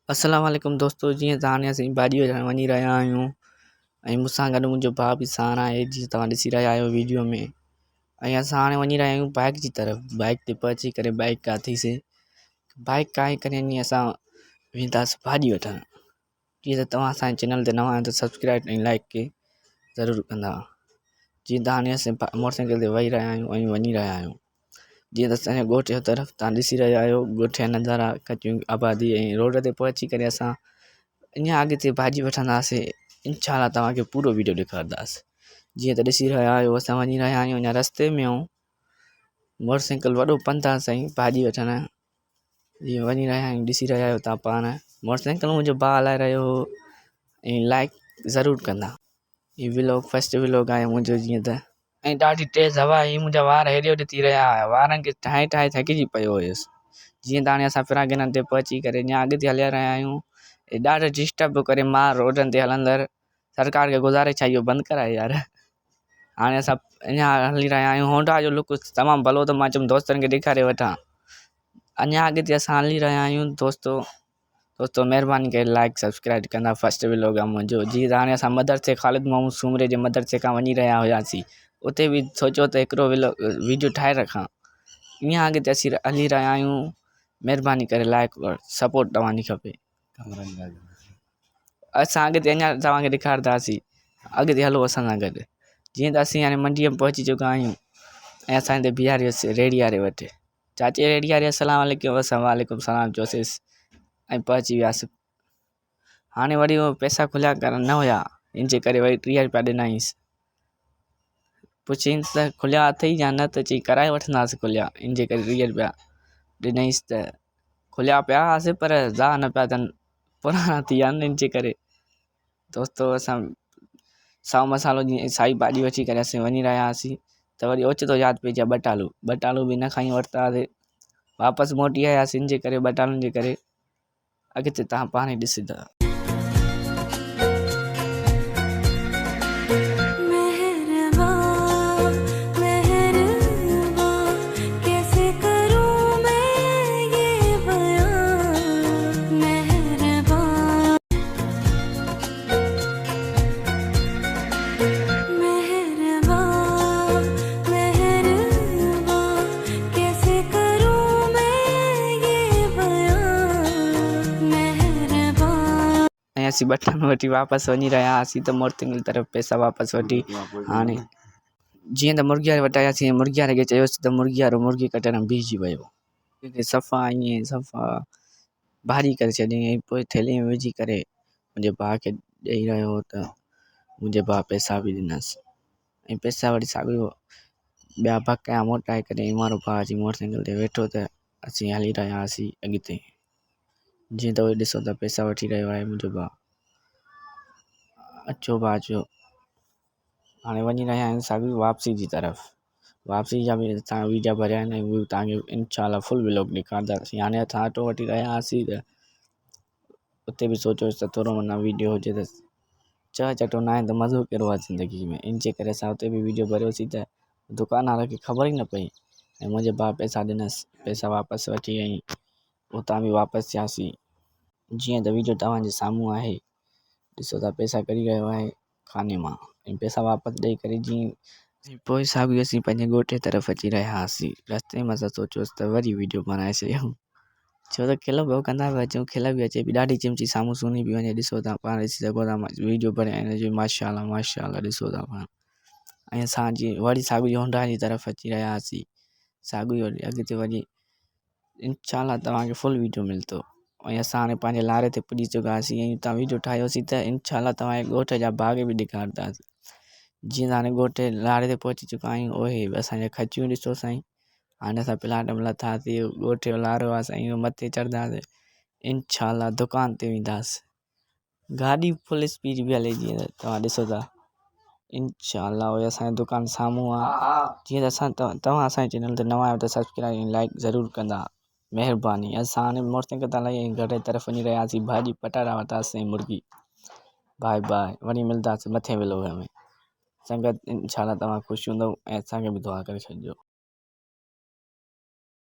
अस्सलाम वालेकुम दोस्तों, जीअं त हाणे असीं भाॼी वठणु वञी रहिया आहियूं ऐं मूंसां गॾु मुंहिंजो भाउ बि साण आहे, जीअं तव्हां ॾिसी रहिया आहियो वीडियो में। ऐं असां हाणे वञी रहिया आहियूं बाइक जी तरफ़। बाइक ते पहुची करे बाइक काथीसीं, बाइक काहे करे नी असां वेंदासीं भाॼी वठणु। जीअं त तव्हां असांजे चैनल ते नवां आहियो त सब्सक्राइब ऐं लाइक के ज़रूरु कंदा। जीअं त हाणे असीं मोटरसाइकिल ते वेही रहिया आहियूं ऐं वञी रहिया आहियूं। जीअं त असांजे ॻोठ जो तरफ़ तव्हां ॾिसी रहिया आहियो, ॻोठ जा नज़ारा, कचियूं आबादी ऐं रोड ते पहुची करे असां अञा अॻिते भाॼी वठंदासीं। इंशाअल्लाह तव्हांखे पूरो वीडियो ॾेखारींदासीं। जीअं त ॾिसी रहिया आहियो, असां वञी रहिया आहियूं अञा रस्ते में ऐं मोटरसाइकिल वॾो पंधु आहे साईं भाॼी वठणु। जीअं वञी रहिया आहियूं, ॾिसी रहिया आहियो तव्हां पाण। मोटरसाइकिल मुंहिंजो भाउ हलाए रहियो हो ऐं लाइक ज़रूरु कंदा। हीउ व्लॉग फस्ट व्लॉग आहे मुंहिंजो। जीअं त ऐं ॾाढी तेज़ हवा हुई, मुंहिंजा वार हेॾे होॾे थी रहिया हुआ, वारनि खे ठाहे ठाहे थकिजी पियो हुयुसि। जीअं त हाणे असां फिराकिननि ते पहुची करे अञा अॻिते हलिया रहिया आहियूं। हे ॾाढो डिस्टर्ब पियो करे मां रोडनि ते हलंदड़। सरकार खे गुज़ारिश आहे इहो बंदि कराए यार। हाणे असां अञा हली रहिया आहियूं। होंडा जो लुक तमामु भलो, त मां चयुमि दोस्तनि खे ॾेखारे वठां। अञा अॻिते असां हली रहिया आहियूं। दोस्तो महिरबानी करे लाइक सब्सक्राइब कंदा। फस्ट व्लॉग आहे मुंहिंजो। जीअं त हाणे असां मदरसे ख़ालिद मोहम्मद सूमरे जे मदरसे खां वञी रहिया हुआसीं। उते बि सोचियो त हिकिड़ो वीडियो ठाहे रखां। ईअं अॻिते असीं हली रहिया आहियूं। महिरबानी करे लाइक और सपोर्ट तव्हांजी खपे। असां अॻिते अञा तव्हांखे ॾेखारींदासीं। अॻिते हलो असां सां गॾु। जीअं त असीं हाणे मंडीअ में पहुची चुका आहियूं ऐं असां हिते बीहारे रेड़ी वारे वटि। चाचे रेड़ी वारे अस्सलाम वालेकुम। असां वालेकुम सलाम चयोसींसि ऐं पहुची वियासीं। हाणे वरी उहो पैसा खुलिया करण न हुया, इन जे करे वरी 30 रुपया ॾिनाईंसि। पुछींसि त खुलिया अथई या न, त चई कराए वठंदासीं खुलिया। इन जे करे 30 रुपया ॾिनईंसि त खुलिया पिया हुआसीं, पर ज़ा न पिया थियनि, पुराणा थी विया आहिनि। इन जे करे दोस्तो असां साओ मसालो जीअं साई भाॼी वठी करे असीं वञी रहिया हुआसीं त वरी ओचितो यादि पइजी विया ॿटालू बि न खई वरितासीं, वापसि मोटी आयासीं। इन जे करे ॿटालुनि जे करे अॻिते तव्हां पाण ई ॾिसंदा। असीं बटन वठी वापसि वञी रहिया हुआसीं त मोटरसाइकिल तरफ़ पैसा वापसि वठी हाणे जीअं त मुर्गी वारे वटि आयासीं। मुर्गी वारे खे चयोसीं त मुर्गी वारो मुर्गी कटण बीहजी वियो। सफ़ा ईअं सफ़ा भारी करे छॾियईं। पोइ थैली में विझी करे मुंहिंजे भाउ खे ॾेई रहियो हो त मुंहिंजे भाउ पैसा बि ॾिनसि ऐं पैसा वरी साॻियो ॿिया बकाया मोटाए करे वारो भाउ अची मोटरसाइकिल ते वेठो त असीं हली रहिया हुआसीं अॻिते। जीअं त उहे ॾिसो त पैसा वठी रहियो आहे मुंहिंजो भाउ। अचो भाउ अचो। हाणे वञी रहिया आहियूं साॻी वापसी जी तरफ़। वापसी जा बि तव्हां वीडियो भरिया आहिनि ऐं उहे तव्हांखे इंशाअल्लाह फुल व्लॉग ॾेखारींदासीं। हाणे असां ऑटो वठी रहिया हुआसीं त उते बि सोचियोसीं त थोरो माना वीडियो हुजे त चटो न आहे त मज़ो कहिड़ो आहे ज़िंदगी में। इन जे करे असां उते बि वीडियो भरियोसीं त दुकानदार खे ख़बर ई न पई ऐं मुंहिंजे भाउ पैसा ॾिनसि। पैसा वापसि वठी ऐं उतां बि वापसि थियासीं। जीअं त वीडियो तव्हांजे साम्हूं आहे, ॾिसो था पैसा कढी रहियो आहे खाने मां ऐं पैसा वापसि ॾेई करे जीअं पोइ साॻियो असीं पंहिंजे ॻोठे तरफ़ अची रहिया हुआसीं। रस्ते में असां सोचियोसीं त वरी वीडियो बनाए छॾियूं, छो त खिल पियो कंदा पिया अचूं, खिल बि अचे पई। ॾाढी चिमची साम्हूं सुनी पई वञे। ॾिसो था पाण ॾिसी सघो था वीडियो भरिया आहिनि माशाअल्लाह माशाअल्लाह ॾिसो था पाण। ऐं असां जीअं वरी साॻियो होंडा जी तरफ़ अची रहिया हुआसीं। साॻियो अॻिते वरी इंशाअल्लाह तव्हांखे फुल वीडियो मिलंदो। ऐं असां हाणे पंहिंजे लारे ते पुॼी चुका हुआसीं ऐं हुतां वीडियो ठाहियोसीं त इंशाअल्लाह तव्हांजे ॻोठ जा बाग़ बि ॾेखारींदासीं। जीअं त हाणे ॻोठ लारे ते पहुची चुका आहियूं। उहे असांजा खचियूं ॾिसो साईं। हाणे असां प्लाट में लथासीं, ॻोठ जो लारो आहे साईं, मथे चढ़ंदासीं इंशाअल्लाह दुकान ते वेंदासीं। गाॾी फुल स्पीड बि हले जीअं त तव्हां ॾिसो था। इंशाअल्लाह उहे असांजी दुकान साम्हूं आहे। जीअं त तव्हां असांजे चैनल ते नवां आहियो त सब्सक्राइब ऐं लाइक ज़रूरु कंदा, महिरबानी। असां हाणे मोटरसाइकिल तां लही घर जी तरफ़ वञी रहियासीं। भाॼी पटाटा वरितासीं ऐं मुर्गी। बाए बाए, वरी मिलंदासीं मथे व्लॉग में। संगत इंशाअल्लाह तव्हां ख़ुशि हूंदव ऐं असांखे बि दुआ करे छॾिजो।